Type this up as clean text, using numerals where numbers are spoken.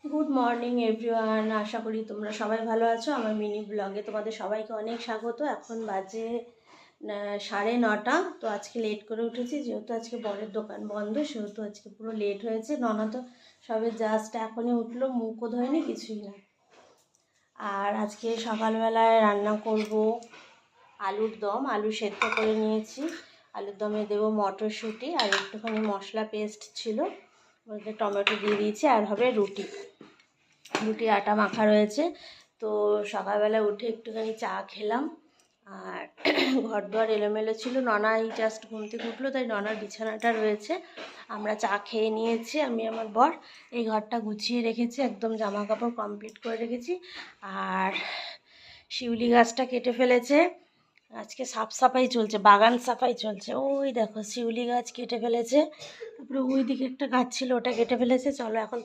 Good morning everyone, আশা করি তোমরা সবাই ভালো আছো। আমার মিনি ব্লগে তোমাদের সবাইকে অনেক স্বাগত। এখন বাজে 9:30। তো আজকে লেট করে উঠেছি, যেহেতু আজকে বরের দোকান বন্ধ, সেহেতু আজকে পুরো লেট হয়েছে। ননা তো সবে জাস্ট এখনই উঠলো, মুখও ধোয়নি, কিছুই না। আর আজকে সকালবেলায় রান্না করব আলুর দম। আলু সেদ্ধ করে নিয়েছি, আলুর দমে দেবো মটরশুঁটি আর একটুখানি মশলা পেস্ট ছিল, ওতে টমেটো দিয়ে দিয়েছি। আর হবে রুটি, আটা মাখা রয়েছে। তো সকালবেলা উঠে একটুখানি চা খেলাম। আর ঘর দুয়ার এলোমেলো ছিল, ননা এই জাস্ট ঘুম থেকে উঠলো, তাই ননার বিছানাটা রয়েছে। আমরা চা খেয়ে নিয়েছি, আমি আমার বর। এই ঘরটা গুছিয়ে রেখেছি, একদম জামা কাপড় কমপ্লিট করে রেখেছি। আর শিউলি গাছটা কেটে ফেলেছে, আজকে সাফ সাফাই চলছে, বাগান সাফাই চলছে। ওই দেখো শিউলি গাছ কেটে ফেলেছে, তারপরে ওই দিকে একটা গাছ ছিল, ওটা কেটে ফেলেছে। চলো এখন